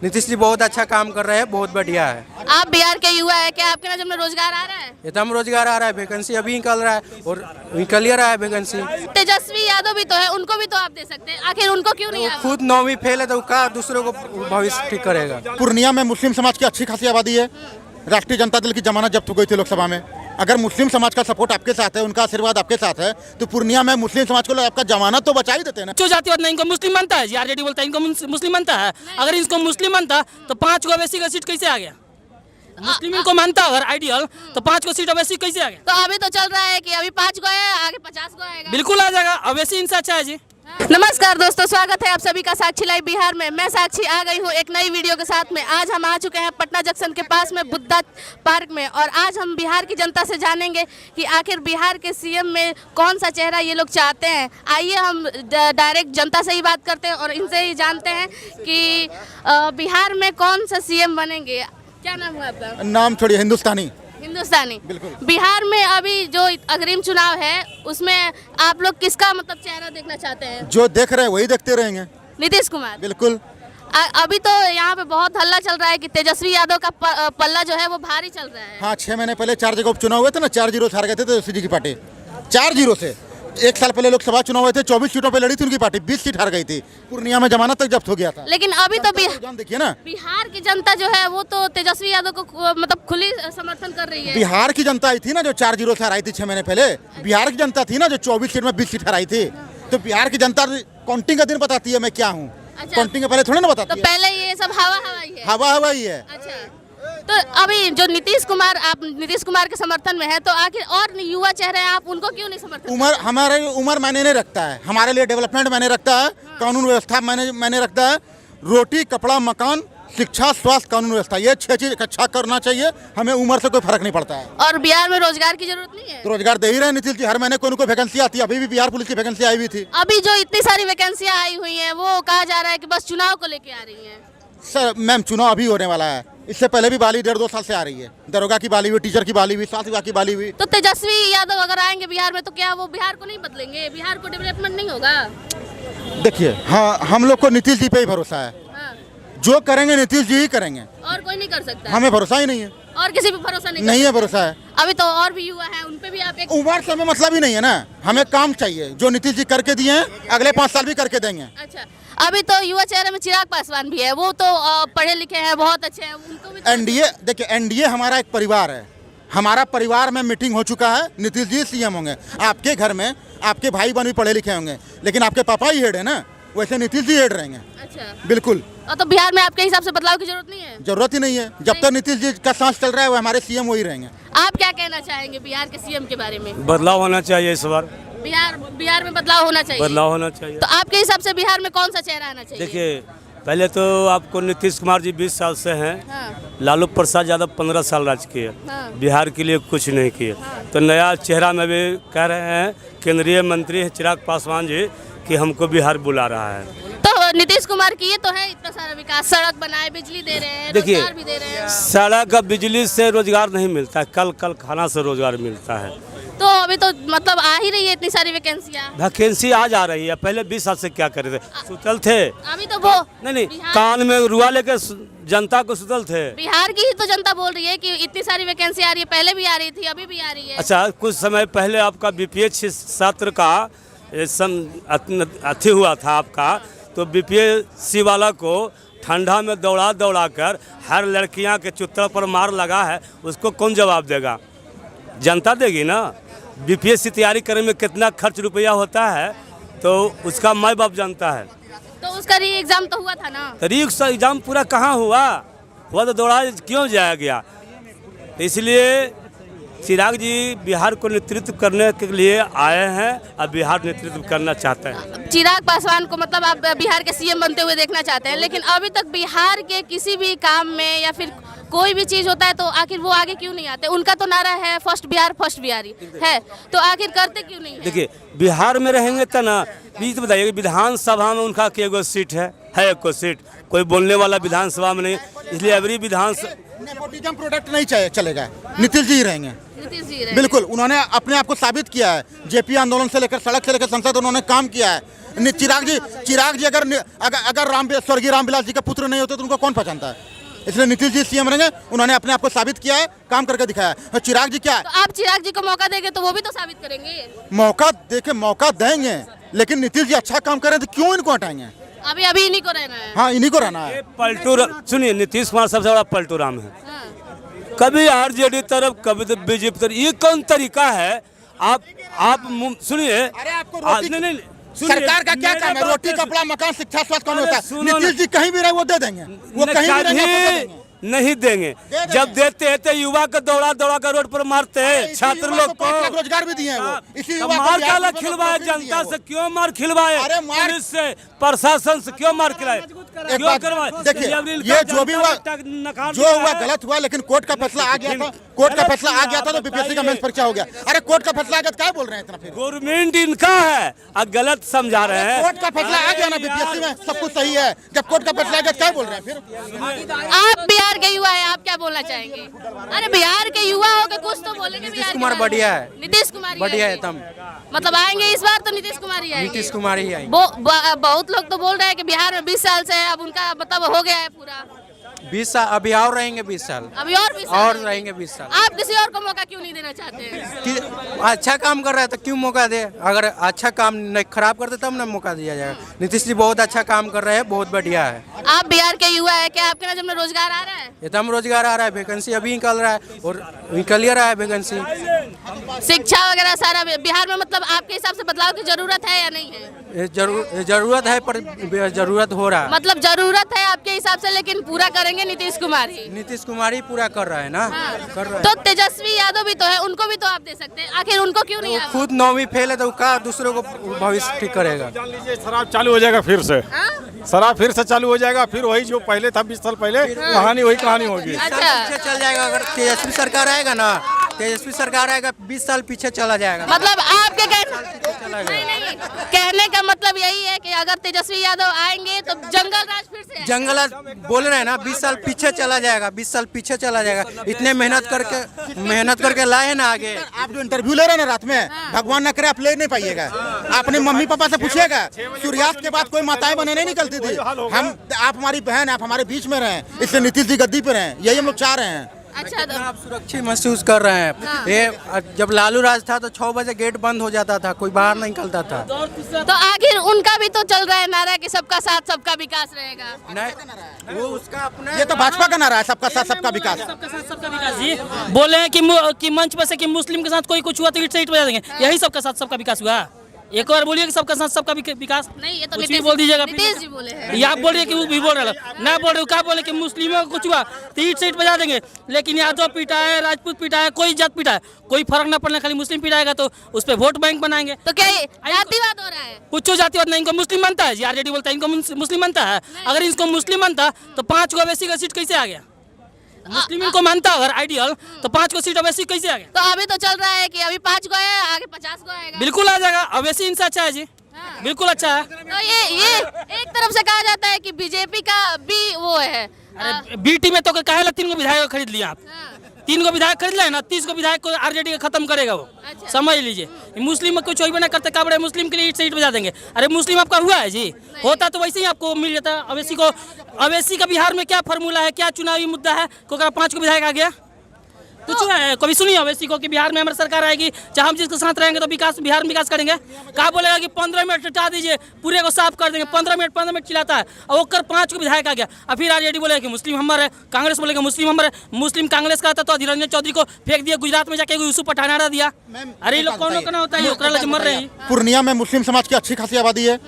नीतीश जी बहुत अच्छा काम कर रहे हैं, बहुत बढ़िया है। आप बिहार के युवा है, क्या आपके नजर में रोजगार आ रहा है? एकदम रोजगार आ रहा है, वैकेंसी अभी निकल रहा है और निकल ही रहा है वैकेंसी। तेजस्वी यादव भी तो है, उनको भी तो आप दे सकते हैं, आखिर उनको क्यों नहीं? खुद 9वीं फेल है तो का दूसरों को भविष्य ठीक करेगा। पूर्णिया में मुस्लिम समाज की अच्छी खासी आबादी है। राष्ट्रीय जनता दल की जमानत जब्त हो गई थी लोकसभा में। अगर मुस्लिम समाज का सपोर्ट आपके साथ है, उनका आशीर्वाद आपके साथ है, तो पूर्णिया में मुस्लिम समाज को आपका जमानत तो बचा ही देते हैं ना। जो जातिवाद नहीं, इनको मुस्लिम बनता है, आरजेडी बोलता है इनको मुस्लिम बनता है। अगर इनको मुस्लिम बनता तो 5 को ओबीसी का सीट कैसे आ गया? मुस्लिम इनको मानता अगर आइडियल तो 5 को सीट ओबीसी कैसे आ गया? तो अभी तो चल रहा है कि अभी 5 को है, आगे 50 को आएगा। बिल्कुल आ जाएगा, ओबीसी इनसे अच्छा है जी। नमस्कार दोस्तों, स्वागत है आप सभी का साक्षी लाइव बिहार में। मैं साक्षी आ गई हूँ एक नई वीडियो के साथ में। आज हम आ चुके हैं पटना जंक्शन के पास में बुद्धा पार्क में, और आज हम बिहार की जनता से जानेंगे कि आखिर बिहार के सीएम में कौन सा चेहरा ये लोग चाहते हैं। आइए हम डायरेक्ट जनता से ही बात करते हैं और इनसे ही जानते हैं कि बिहार में कौन सा सीएम बनेंगे। क्या नाम है आपका? नाम छोड़िए, हिंदुस्तानी। हिंदुस्तानी। बिल्कुल। बिहार में अभी जो अग्रिम चुनाव है उसमें आप लोग किसका मतलब चेहरा देखना चाहते हैं? जो देख रहे हैं वही देखते रहेंगे। नीतीश कुमार। बिल्कुल। अभी तो यहाँ पे बहुत हल्ला चल रहा है कि तेजस्वी यादव का पल्ला जो है वो भारी चल रहा है। हाँ, 6 महीने पहले 4 जगह उपचुनाव हुए थे ना, 4-0 से हार गए थे तेजस्वी जी की पार्टी। 4-0 से। 1 साल पहले लोकसभा चुनाव हुए थे, 24 सीटों पे लड़ी थी उनकी पार्टी, 20 सीट हार गई थी। पूर्णिया में जमानत तक जब्त हो गया था। लेकिन अभी तो देखिए ना, बिहार की जनता जो है वो तो तेजस्वी यादव को मतलब खुली समर्थन कर रही है। बिहार की जनता आई थी ना जो 4-0 से हराई थी 6 महीने पहले। बिहार की जनता थी ना जो 24 सीट में 20 सीट हराई थी। तो बिहार की जनता काउंटिंग का दिन बताती है मैं क्या हूँ। अच्छा। काउंटिंग के पहले थोड़ी ना तो बताती है। पहले ये सब हवा हवाई है। हवा ही है। अच्छा, तो अभी जो नीतीश कुमार, आप नीतीश कुमार के समर्थन में है, तो आखिर और युवा चेहरे हैं, आप उनको क्यों नहीं समर्थन? हमारे उम्र मायने नहीं रखता है, हमारे लिए डेवलपमेंट मायने रखता है। कानून व्यवस्था मायने रखता है। रोटी, कपड़ा, मकान, शिक्षा, स्वास्थ्य, कानून व्यवस्था, ये 6 चीज अच्छा करना चाहिए। हमें उम्र से कोई फर्क नहीं पड़ता है। और बिहार में रोजगार की जरूरत नहीं है? तो रोजगार दे ही रहे नीतीश जी, हर महीने कोई न कोई वैकेंसी आती है। अभी भी बिहार पुलिस की वैकेंसी आई हुई थी। अभी जो इतनी सारी वैकेंसियां आई हुई हैं वो कहा जा रहा है कि बस चुनाव को लेके आ रही हैं। सर मैम, चुनाव अभी होने वाला है। इससे पहले भी बाली 1.5-2 साल से आ रही है। दरोगा की बाली हुई, टीचर की बाली हुई, स्वास्थ्य विभाग की बाली हुई। तो तेजस्वी यादव अगर आएंगे बिहार में तो क्या वो बिहार को नहीं बदलेंगे? बिहार को डेवलपमेंट नहीं होगा? देखिए, हाँ, हम लोग को नीतीश जी पे ही भरोसा है। हाँ। जो करेंगे नीतीश जी ही करेंगे, और कोई नहीं कर सकता? हमें भरोसा ही नहीं है। और किसी पे भरोसा नहीं? नहीं है भरोसा है। अभी तो और भी युवा हैं, उन पे भी आप एक उम्र से हमें मतलब ही नहीं है ना। हमें काम चाहिए, जो नीतीश जी करके दिए हैं अगले 5 साल भी करके देंगे। अच्छा, अभी तो युवा चेहरे में चिराग पासवान भी है, वो तो पढ़े लिखे हैं, बहुत अच्छे हैं, उनको भी एनडीए, देखिए एनडीए हमारा एक परिवार है। हमारा परिवार में मीटिंग हो चुका है, नीतीश जी सीएम होंगे। आपके घर में आपके भाई बहन भी पढ़े लिखे होंगे, लेकिन आपके पापा ही हेड है ना, वैसे नीतीश जी हेड रहेंगे। अच्छा, बिल्कुल। तो बिहार में आपके हिसाब से बदलाव की जरूरत नहीं है? जरूरत ही नहीं है। जब तक नीतीश जी का सांस चल रहा है वो हमारे सीएम वही रहेंगे। आप क्या कहना चाहेंगे बिहार के सीएम के बारे में? बदलाव होना चाहिए इस बार। बिहार में बदलाव होना चाहिए। बदलाव होना चाहिए। तो आपके हिसाब से बिहार में कौन सा चेहरा आना चाहिए? देखिए, पहले तो आपको नीतीश कुमार जी 20 साल से हैं। हाँ। लालू प्रसाद यादव 15 साल राज किए। हाँ। बिहार के लिए कुछ नहीं किए। हाँ। तो नया चेहरा में भी कह रहे हैं, केंद्रीय मंत्री चिराग पासवान जी, कि हमको बिहार बुला रहा है। तो नीतीश कुमार किए तो है इतना सारा विकास, सड़क बनाए, बिजली दे रहे हैं, देखिए, रोजगार भी दे रहे हैं। सड़क बिजली से रोजगार नहीं मिलता है, कल खाना से रोजगार मिलता है। तो अभी तो मतलब आ ही रही है इतनी सारी वैकेंसियां। वैकेंसी आज आ रही है, पहले 20 साल से क्या कर रहे थे? सुतल थे। अभी तो वो नहीं, कान में रुआ लेके जनता को सुतल थे। बिहार की ही तो जनता बोल रही है कि इतनी सारी वैकेंसी आ रही है, पहले भी आ रही थी, अभी भी आ रही है। अच्छा, कुछ समय पहले आपका बीपीएच छात्र का अथी हुआ था आपका, तो बीपीएससी वाला को ठंडा में दौड़ा कर हर लड़कियां के चुत्तर पर मार लगा है, उसको कौन जवाब देगा? जनता देगी ना। बीपीएससी तैयारी करने में कितना खर्च रुपया होता है तो उसका माँ बाप जानता है। तो उसका री एग्जाम तो हुआ था ना? तो री एग्जाम पूरा कहाँ हुआ तो दौड़ा क्यों जाया गया? तो इसलिए चिराग जी बिहार को नेतृत्व करने के लिए आए हैं और बिहार नेतृत्व करना चाहते हैं। चिराग पासवान को मतलब आप बिहार के सीएम बनते हुए देखना चाहते हैं, लेकिन अभी तक बिहार के किसी भी काम में या फिर कोई भी चीज होता है तो आखिर वो आगे क्यों नहीं आते? उनका तो नारा है फर्स्ट बिहार फर्स्ट बिहारी है, तो आखिर करते क्यों नहीं है? देखिए, बिहार में रहेंगे तो ना, बीच बताइए, विधानसभा में उनका केगो सीट है एक को सीट, कोई बोलने वाला विधानसभा में नहीं। इसलिए एवरी विधानसभा नेपोटिज्म प्रोडक्ट नहीं चलेगा, नीतीश जी ही रहेंगे। नीतीश जी रहे। बिल्कुल, उन्होंने अपने आप को साबित किया है। जेपी आंदोलन से लेकर सड़क से लेकर संसद उन्होंने काम किया है। चिराग जी अगर स्वर्गीय रामविलास जी का पुत्र नहीं होते तो उनको कौन पहचानता है? इसलिए नीतीश जी सीएम रहेंगे। उन्होंने अपने आप को साबित किया है, काम करके दिखाया है। और चिराग जी क्या है? तो आप चिराग जी को मौका देंगे तो वो भी तो साबित करेंगे। मौका देंगे, लेकिन नीतीश जी अच्छा काम कर रहे हैं तो क्यों इनको हटाएंगे? अभी इन्हीं को रहना है। हाँ, इन्हीं को रहना है। सुनिए, नीतीश कुमार सबसे बड़ा पलटू राम है। हाँ। कभी आरजेडी तरफ, कभी तो बीजेपी तरफ। ये कौन तरीका है? आप सुनिए, अरे आपको रोटी- नहीं, सरकार का क्या काम है? रोटी, कपड़ा, मकान, शिक्षा, स्वास्थ्य कौन होता है? नीतीश जी कहीं भी रहे वो दे देंगे। वो कहीं भी रहेंगे, आपको दे देंगे। नहीं देंगे। जब देते हैं तो युवा को दौड़ा कर रोड पर मारते हैं, छात्र लोग को। 5 लाख रोजगार भी दिए हैं वो। इसी युवा को मार बिहार काला में खिलवाए, नौकरी दी है जनता वो। से क्यों मार खिलवाए? अरे मार- पुलिस से, प्रशासन से क्यों मार खिलाए? एक क्यों बात करवाए? देखिए, जनता ये जो भी हुआ नकार जो दिया हुआ है। गलत हुआ, लेकिन कोर्ट का फैसला आ गया था। कोर्ट का फैसला आ गया था तो बीपीएससी का मेंस परीक्षा हो गया। अरे कोर्ट का फैसला आ गया तो क्या बोल रहे हैं इतना? फिर गवर्नमेंट इनका है और गलत समझा रहे हैं। कोर्ट का फैसला आ गया ना, बीपीएससी में सब कुछ सही है। जब कोर्ट का फैसला आ गया तो क्या बोल रहे हैं फिर? आप बिहार के युवा है, आप क्या बोलना चाहेंगे? अरे बिहार के युवा हो के कुछ तो बोलेंगे। नीतीश कुमार बढ़िया है। नीतीश कुमार बढ़िया है एकदम। मतलब आएंगे इस बार तो नीतीश कुमार ही आएंगे। नीतीश कुमार ही आएंगे। बहुत लोग तो बोल रहे हैं कि बिहार में 20 साल से है, अब उनका मतलब हो गया है पूरा। 20 साल अभी और रहेंगे, 20 साल अभी और 20 साल और रहेंगे 20 साल। आप किसी और को मौका क्यों नहीं देना चाहते हैं? कि अच्छा काम कर रहा है तो क्यों मौका दे? अगर अच्छा काम नहीं खराब करते तब ना मौका दिया जाएगा। नीतीश जी बहुत अच्छा काम कर रहे हैं, बहुत बढ़िया है। आप बिहार के युवा है, क्या आपके नजर में रोजगार आ रहा है? एकदम रोजगार आ रहा है, वैकेंसी अभी निकल रहा है और निकल ही रहा है वैकेंसी। शिक्षा वगैरह सारा बिहार में, मतलब आपके हिसाब से बदलाव की जरूरत है या नहीं है? जरूरत है, पर जरूरत हो रहा है। मतलब जरूरत है आपके हिसाब से, लेकिन पूरा करेंगे नीतीश कुमार ही। नीतीश कुमार ही पूरा कर रहा है ना। हाँ। कर रहा है। तो तेजस्वी यादव भी तो है, उनको भी तो आप दे सकते हैं। आखिर उनको क्यों नहीं? वो खुद 9वीं फेल है तो का दूसरों को भविष्य ठीक करेगा? जान लीजिए, शराब चालू हो जाएगा फिर से। शराब फिर से चालू हो जाएगा, फिर वही जो पहले था 20 साल पहले कहानी वही कहानी होगी। अच्छा। पीछे चल जाएगा। अगर तेजस्वी सरकार आएगा ना, तेजस्वी सरकार आएगा 20 साल पीछे चला जाएगा। मतलब आपके चला नहीं जाएगा। नहीं, कहने का मतलब यही है कि अगर तेजस्वी यादव आएंगे तो जंगल राज फिर से आएगा। जंगल राज बोल रहे हैं ना, 20 साल पीछे चला जाएगा, 20 साल पीछे चला जाएगा। इतने मेहनत करके लाए हैं ना आगे। आप जो इंटरव्यू ले रहे हैं ना रात में, भगवान न करे आप ले नहीं पाइएगा। अपने मम्मी पापा से पूछिएगा, सूर्यास्त के बाद कोई माताएं बने नहीं निकलती थी। आप हमारी बहन, आप हमारे बीच में रहें, इसलिए नीतीश जी गद्दी पे रहें, यही हम लोग चाह रहे हैं। अच्छा, तो आप सुरक्षित महसूस कर रहे हैं। हाँ। ये जब लालू राज था तो 6 बजे गेट बंद हो जाता था, कोई बाहर नहीं निकलता था। तो आखिर उनका भी तो चल रहा है नारा कि सबका साथ सबका विकास रहेगा। नहीं, वो उसका अपना ये तो भाजपा का नारा है, सबका साथ सबका विकास। सबका साथ सबका विकास जी बोले हैं कि मंच पर से कि मुस्लिम के साथ कोई कुछ हुआ तो ईट से ईट बजा देंगे। यही सबका साथ सबका विकास हुआ। एक और बोलिए कि सबका साथ सबका विकास। नहीं, ये तो कुछ भी नीतीश बोल दीजिएगा। नीतीश जी बोले हैं। ये आप बोल रहे हैं कि वो भी बोल रहे हैं, ना बोल रहे हो। क्या बोले कि मुस्लिमों को कुछ हुआ तो ईट से ईट बजा देंगे, लेकिन यादव पीटा है, राजपूत पीटा है, कोई जात पीटा है, कोई फर्क ना पड़ना, खाली मुस्लिम पीटाएगा तो उस पर वोट बैंक बनाएंगे। तो क्या ये जातिवाद हो रहा है? कुछ जातिवाद नहीं, इनको मुस्लिम बनता है जी। आरजेडी बोलता है इनको मुस्लिम बनता है। अगर इसको मुस्लिम बनता तो 5 को ओवैसी का सीट कैसे आ गया? मुस्लिम इनको मानता अगर आइडियल तो 5 को सीट ओवैसी कैसे आ गया? तो अभी तो चल रहा है कि अभी 5 को है, आगे 50 को आएगा। बिल्कुल आ जाएगा। ओवैसी इनसे अच्छा है जी, बिल्कुल अच्छा है। तो ये एक तरफ से कहा जाता है कि बीजेपी का भी वो है। अरे बीटी में तो कहे 3 को विधायक खरीद लिया आप। 3 को विधायक खरीद ले ना, 30 को विधायक को आरजेडी का खत्म करेगा वो। अच्छा। समझ लीजिए, मुस्लिम में कुछ वही बना करते का बड़े मुस्लिम के लिए ईट से ईट बजा देंगे। अरे मुस्लिम आपका हुआ है जी, होता तो वैसे ही आपको मिल जाता। अवैसी का बिहार में क्या फॉर्मूला है, क्या चुनावी मुद्दा है? 5 को विधायक आ गया कुछ है? कभी सुनिए अवैसी को कि बिहार में हमारी सरकार आएगी, चाहे हम जिसके साथ रहेंगे तो विकास बिहार में विकास करेंगे? कहा बोलेगा कि 15 मिनट हटा दीजिए, पूरे को साफ कर देंगे। 15 मिनट चिल्लाता है और वो 5 को विधायक आ गया। और फिर आरजेडी बोलेगा कि मुस्लिम हमारे, कांग्रेस बोलेगा मुस्लिम हमारे। मुस्लिम कांग्रेस का था तो अधीर रंजन चौधरी को फेंक दिया, गुजरात में जाके यूसुफ पठान नारा दिया। अरे लोग कौन लोग होता है, मर रहे हैं। पूर्णिया में मुस्लिम समाज की अच्छी खासी आबादी है।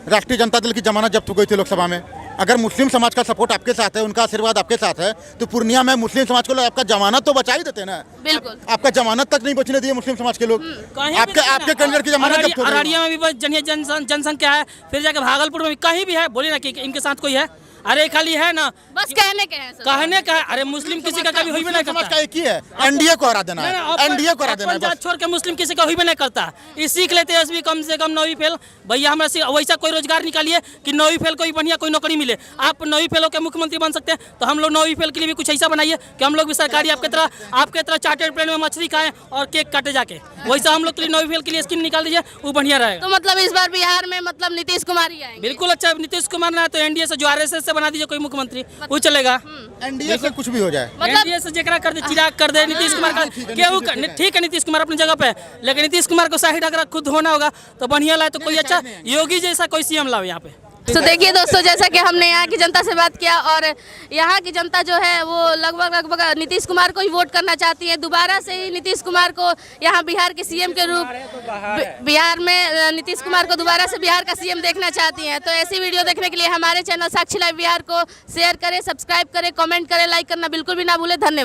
राष्ट्रीय जनता दल की जमानत जब्त हो गई थी लोकसभा में। अगर मुस्लिम समाज का सपोर्ट आपके साथ है, उनका आशीर्वाद आपके साथ है, तो पूर्णिया में मुस्लिम समाज को लोग आपका जमानत तो बचा ही देते ना। बिल्कुल। आपका जमानत तक नहीं बचने दिए मुस्लिम समाज के लोग। आपके कैंडिडेट की जमानत जब्त हो गई। अररिया में भी जनसंख्या है, फिर जाके भागलपुर में भी कहीं भी है, बोले ना कि इनके साथ कोई है। अरे खाली है ना बस कहने के हैं सब। कहने का है। अरे मुस्लिम किसी का कभी हुई भी नहीं समाज करता का एक ही है, एनडीए को हरा देना नहीं, नहीं, है, एनडीए को हरा देना है अपन जात बस। छोड़ के मुस्लिम किसी का हुई भी नहीं करता। ये सीख लेते हैं कम से कम 9वीं फेल। भैया हमारा वैसा कोई रोजगार निकालिए कि 9वीं फेल कोई बढ़िया कोई नौकरी मिले। आप 9वीं फेल होकर मुख्यमंत्री बन सकते हैं, तो हम लोग 9वीं फेल के लिए भी कुछ ऐसा बनाइए कि हम लोग भी सरकारी आपके तरह चार्टेड प्लेन में मछली खाएं और केक काटे जाके। वैसा हम लोग के लिए 9वीं फेल के लिए स्कीम निकाल दीजिए, वो बढ़िया रहेगा। तो मतलब इस बार बिहार में मतलब नीतीश कुमार ही आएंगे। बिल्कुल अच्छा, नीतीश कुमार ना तो एनडीए से जो आरएसएस से बना दीजिए कोई मुख्यमंत्री, वो चलेगा। एनडीए से कुछ भी हो जाए, मतलब एनडीए से जेकरा कर दे चिराग कर दे नीतीश कुमार का केहू ठीक है। नीतीश कुमार अपनी जगह पे है, लेकिन नीतीश कुमार को साइड अगर खुद होना होगा तो बढ़िया लाए, तो कोई अच्छा योगी जैसा कोई सीएम लाओ यहाँ पे। तो देखिए दोस्तों, जैसा कि हमने यहाँ की जनता से बात किया और यहाँ की जनता जो है वो लगभग नीतीश कुमार को ही वोट करना चाहती है। दोबारा से ही नीतीश कुमार को यहाँ बिहार के सीएम के रूप बिहार में नीतीश कुमार को दोबारा से बिहार का सीएम देखना चाहती हैं। तो ऐसी वीडियो देखने के लिए हमारे चैनल साक्षी लाइव बिहार को शेयर करें, सब्सक्राइब करें, कमेंट करें, लाइक करना बिल्कुल भी ना भूलें। धन्यवाद।